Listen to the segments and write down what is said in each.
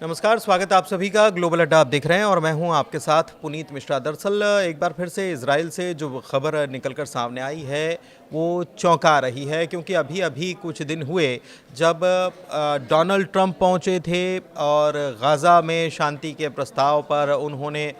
नमस्कार, स्वागत है आप सभी का। ग्लोबल अड्डा आप देख रहे हैं और मैं हूं आपके साथ पुनीत मिश्रा। दरअसल एक बार फिर से इजराइल से जो खबर निकलकर सामने आई है वो चौंका रही है, क्योंकि अभी अभी कुछ दिन हुए जब डोनाल्ड ट्रंप पहुंचे थे और गाज़ा में शांति के प्रस्ताव पर उन्होंने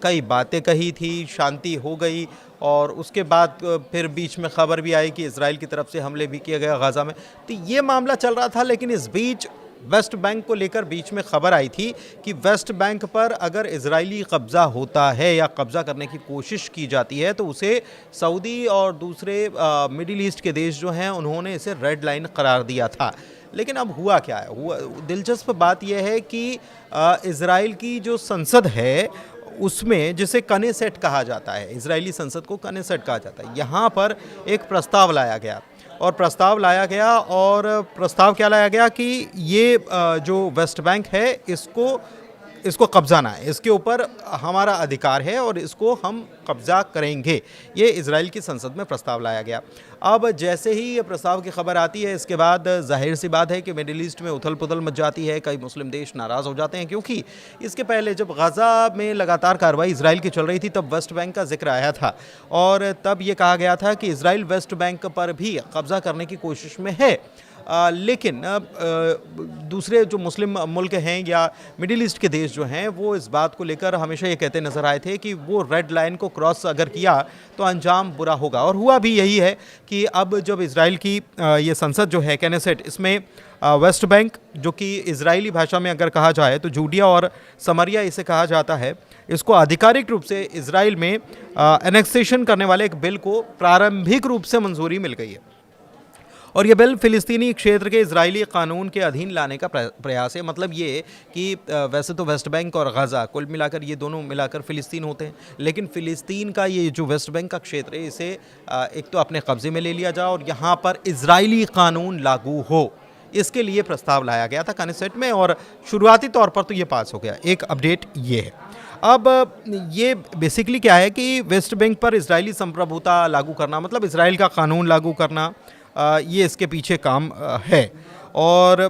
कई बातें कही थी, शांति हो गई और उसके बाद फिर बीच में खबर भी आई कि इजराइल की तरफ से हमले भी किए गए गाज़ा में। तो ये मामला चल रहा था, लेकिन इस बीच वेस्ट बैंक को लेकर बीच में खबर आई थी कि वेस्ट बैंक पर अगर इजरायली कब्ज़ा होता है या कब्ज़ा करने की कोशिश की जाती है तो उसे सऊदी और दूसरे मिडिल ईस्ट के देश जो हैं उन्होंने इसे रेड लाइन करार दिया था। लेकिन अब हुआ क्या है? दिलचस्प बात यह है कि इजराइल की जो संसद है उसमें, जिसे कनेसेट कहा जाता है, इजरायली संसद को कनेसेट कहा जाता है, यहाँ पर एक प्रस्ताव लाया गया और प्रस्ताव क्या लाया गया कि ये जो वेस्ट बैंक है इसको कब्जा ना है, इसके ऊपर हमारा अधिकार है और इसको हम कब्जा करेंगे। ये इजराइल की संसद में प्रस्ताव लाया गया। अब जैसे ही ये प्रस्ताव की खबर आती है, इसके बाद जाहिर सी बात है कि मिडिल ईस्ट में उथल पुथल मच जाती है। कई मुस्लिम देश नाराज़ हो जाते हैं, क्योंकि इसके पहले जब गाज़ा में लगातार कार्रवाई इजराइल की चल रही थी तब वेस्ट बैंक का जिक्र आया था और तब ये कहा गया था कि इजराइल वेस्ट बैंक पर भी कब्जा करने की कोशिश में है। लेकिन दूसरे जो मुस्लिम मुल्क हैं या मिडिल ईस्ट के देश जो हैं वो इस बात को लेकर हमेशा ये कहते नज़र आए थे कि वो रेड लाइन को क्रॉस अगर किया तो अंजाम बुरा होगा। और हुआ भी यही है कि अब जब इजराइल की ये संसद जो है कैनेसेट, इसमें वेस्ट बैंक, जो कि इजरायली भाषा में अगर कहा जाए तो जूडिया और समरिया इसे कहा जाता है, इसको आधिकारिक रूप से इजराइल में एनेक्सेशन करने वाले एक बिल को प्रारंभिक रूप से मंजूरी मिल गई है। और ये बिल फ़िलिस्तीनी क्षेत्र के इजरायली कानून के अधीन लाने का प्रयास है। मतलब ये कि वैसे तो वेस्ट बैंक और गाज़ा कुल मिलाकर ये दोनों मिलाकर फ़िलिस्तीन होते हैं, लेकिन फ़िलिस्तीन का ये जो वेस्ट बैंक का क्षेत्र है इसे एक तो अपने कब्ज़े में ले लिया जाए और यहाँ पर इजरायली कानून लागू हो, इसके लिए प्रस्ताव लाया गया था कनेसेट में और शुरुआती तौर पर तो ये पास हो गया। एक अपडेट ये है। अब ये बेसिकली क्या है कि वेस्ट बैंक पर इजरायली संप्रभुता लागू करना, मतलब इजराइल का कानून लागू करना, ये इसके पीछे काम है। और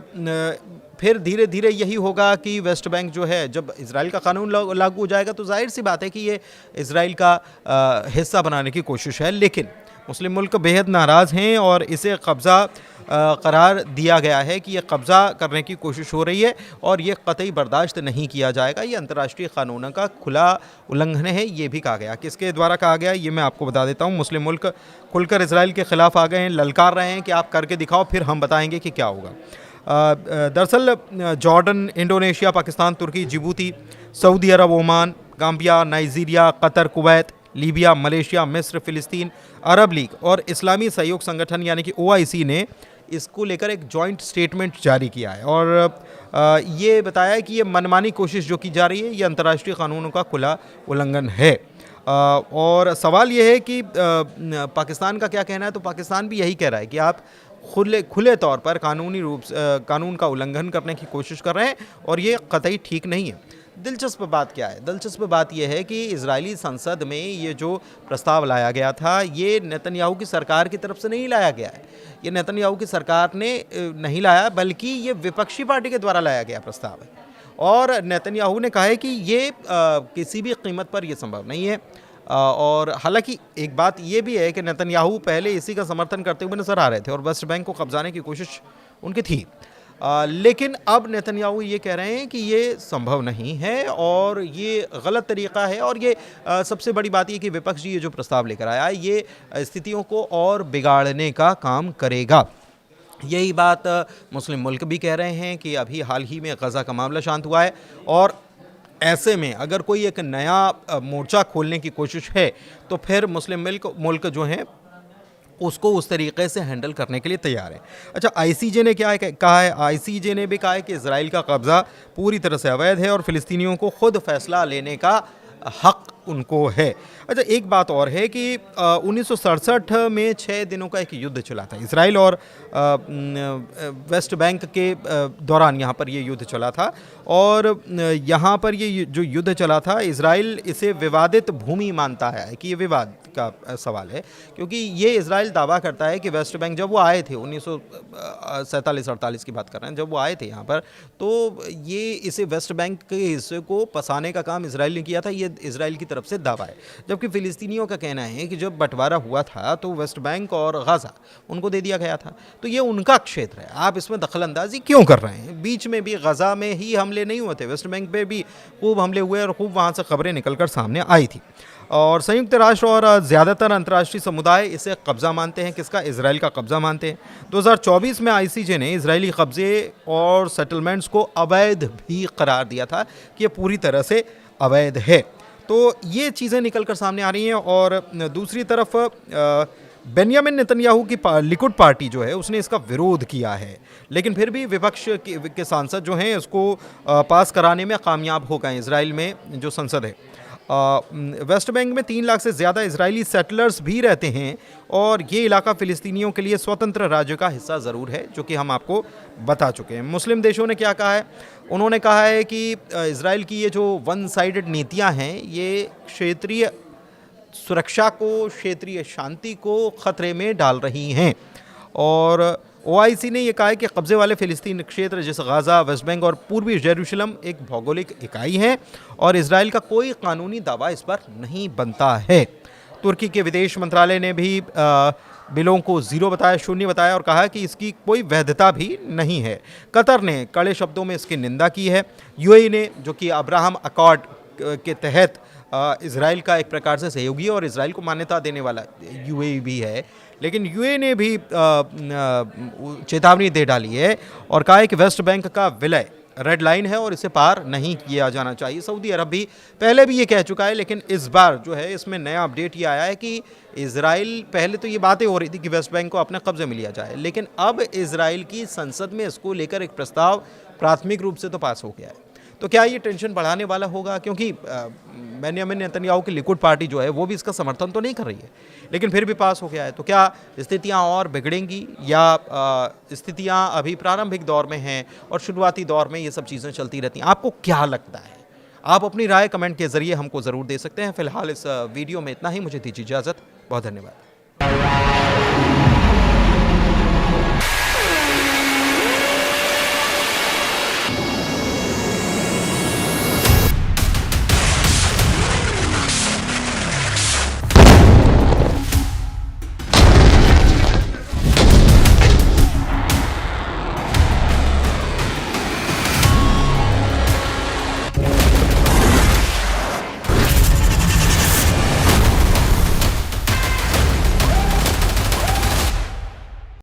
फिर धीरे धीरे यही होगा कि वेस्ट बैंक जो है, जब इजराइल का कानून लागू हो जाएगा तो जाहिर सी बात है कि ये इजराइल का हिस्सा बनाने की कोशिश है। लेकिन मुस्लिम मुल्क बेहद नाराज़ हैं और इसे कब्ज़ा करार दिया गया है कि ये कब्ज़ा करने की कोशिश हो रही है और ये कतई बर्दाश्त नहीं किया जाएगा। ये अंतर्राष्ट्रीय कानूनों का खुला उल्लंघन है, ये भी कहा गया। किसके द्वारा कहा गया ये मैं आपको बता देता हूँ। मुस्लिम मुल्क खुलकर इजराइल के ख़िलाफ़ आ गए हैं, ललकार रहे हैं कि आप करके दिखाओ, फिर हम बताएंगे कि क्या होगा। दरअसल जॉर्डन, इंडोनेशिया, पाकिस्तान, तुर्की, Djibouti, Saudi Arab, Oman, Gambia, Nigeria, Qatar, Kuwait, Libya, Malaysia, मिस्र, फ़िलिस्तीन, अरब लीग और इस्लामी सहयोग संगठन यानी कि OIC ने इसको लेकर एक जॉइंट स्टेटमेंट जारी किया है और ये बताया है कि ये मनमानी कोशिश जो की जा रही है ये अंतर्राष्ट्रीय कानूनों का खुला उल्लंघन है। और सवाल ये है कि पाकिस्तान का क्या कहना है, तो पाकिस्तान भी यही कह रहा है कि आप खुले तौर पर कानूनी रूप से कानून का उल्लंघन करने की कोशिश कर रहे हैं और ये कतई ठीक नहीं है। दिलचस्प बात क्या है? दिलचस्प बात यह है कि इजरायली संसद में ये जो प्रस्ताव लाया गया था ये नेतन्याहू की सरकार की तरफ से नहीं लाया गया है। ये नेतन्याहू की सरकार ने नहीं लाया, बल्कि ये विपक्षी पार्टी के द्वारा लाया गया प्रस्ताव है और नेतन्याहू ने कहा है कि ये किसी भी कीमत पर यह संभव नहीं है। और हालांकि एक बात ये भी है कि नेतन्याहू पहले इसी का समर्थन करते हुए नजर आ रहे थे और वेस्ट बैंक को कब्जाने की कोशिश उनकी थी। लेकिन अब नेतन्याहू ये कह रहे हैं कि ये संभव नहीं है और ये गलत तरीक़ा है और ये सबसे बड़ी बात ये कि विपक्ष ये जो प्रस्ताव लेकर आया है ये स्थितियों को और बिगाड़ने का काम करेगा। यही बात मुस्लिम मुल्क भी कह रहे हैं कि अभी हाल ही में गज़ा का मामला शांत हुआ है और ऐसे में अगर कोई एक नया मोर्चा खोलने की कोशिश है तो फिर मुस्लिम मुल्क जो हैं उसको उस तरीके से हैंडल करने के लिए तैयार है। अच्छा, ICJ ने क्या कहा है? ICJ ने भी कहा है कि इजराइल का कब्ज़ा पूरी तरह से अवैध है और फ़िलिस्तीनियों को खुद फैसला लेने का हक उनको है। अच्छा, एक बात और है कि 1967 में 6 दिनों का एक युद्ध चला था इजराइल और वेस्ट बैंक के दौरान यहाँ पर ये युद्ध चला था और यहाँ पर ये जो युद्ध चला था इजराइल इसे विवादित भूमि मानता है कि ये विवाद का सवाल है, क्योंकि ये इजराइल दावा करता है कि वेस्ट बैंक जब वो आए थे 1947-48 की बात कर रहे हैं, जब वो आए थे यहाँ पर, तो ये इसे वेस्ट बैंक के हिस्से को पसाने का काम इजराइल ने किया था, ये इजराइल की तरफ से दावा है। जबकि फ़िलिस्तीनियों का कहना है कि जब बंटवारा हुआ था तो वेस्ट बैंक और गाज़ा उनको दे दिया गया था, तो ये उनका क्षेत्र है, आप इसमें दखल अंदाजी क्यों कर रहे हैं। बीच में भी गाज़ा में ही हमले नहीं हुए थे, वेस्ट बैंक पे भी खूब हमले हुए और खूब वहाँ से खबरें निकलकर सामने आई थी। और संयुक्त राष्ट्र और ज़्यादातर अंतर्राष्ट्रीय समुदाय इसे कब्ज़ा मानते हैं, किसका, इजराइल का कब्ज़ा मानते हैं। 2024 में आईसीजे ने इजरायली कब्ज़े और सेटलमेंट्स को अवैध भी करार दिया था कि ये पूरी तरह से अवैध है। तो ये चीज़ें निकल कर सामने आ रही हैं। और दूसरी तरफ बेंयामिन नेतन्याहू की लिकुड पार्टी जो है उसने इसका विरोध किया है, लेकिन फिर भी विपक्ष के सांसद जो हैं इसको पास कराने में कामयाब हो गए। इजराइल में जो संसद है, वेस्ट बैंक में 3 लाख से ज़्यादा इजरायली सेटलर्स भी रहते हैं और ये इलाका फ़िलिस्तीनियों के लिए स्वतंत्र राज्य का हिस्सा ज़रूर है, जो कि हम आपको बता चुके हैं। मुस्लिम देशों ने क्या कहा है, उन्होंने कहा है कि इजराइल की ये जो वन साइडेड नीतियाँ हैं ये क्षेत्रीय सुरक्षा को, क्षेत्रीय शांति को खतरे में डाल रही हैं। और ओआईसी ने यह कहा है कि कब्जे वाले फ़िलिस्तीन क्षेत्र जैसे गाज़ा, वेस्ट बैंक और पूर्वी जेरूशलम एक भौगोलिक इकाई है और इजराइल का कोई कानूनी दावा इस पर नहीं बनता है। तुर्की के विदेश मंत्रालय ने भी बिलों को ज़ीरो बताया, शून्य बताया और कहा कि इसकी कोई वैधता भी नहीं है। कतर ने कड़े शब्दों में इसकी निंदा की है। यूएई ने, जो कि अब्राहम अकॉर्ड के तहत इजराइल का एक प्रकार से सहयोगी और इजराइल को मान्यता देने वाला यूएई भी है, लेकिन यूएई ने भी चेतावनी दे डाली है और कहा है कि वेस्ट बैंक का विलय रेड लाइन है और इसे पार नहीं किया जाना चाहिए। सऊदी अरब भी पहले भी ये कह चुका है, लेकिन इस बार जो है इसमें नया अपडेट ये आया है कि इजराइल, पहले तो ये बातें हो रही थी कि वेस्ट बैंक को अपने कब्जे में लिया जाए, लेकिन अब इजराइल की संसद में इसको लेकर एक प्रस्ताव प्राथमिक रूप से तो पास हो गया है। तो क्या ये टेंशन बढ़ाने वाला होगा, क्योंकि बेंयामिन नेतन्याहू की लिकुड पार्टी जो है वो भी इसका समर्थन तो नहीं कर रही है, लेकिन फिर भी पास हो गया है। तो क्या स्थितियां और बिगड़ेंगी या स्थितियां अभी प्रारंभिक दौर में हैं और शुरुआती दौर में ये सब चीज़ें चलती रहती हैं? आपको क्या लगता है? आप अपनी राय कमेंट के ज़रिए हमको ज़रूर दे सकते हैं। फिलहाल इस वीडियो में इतना ही, मुझे दीजिए इजाज़त। बहुत धन्यवाद।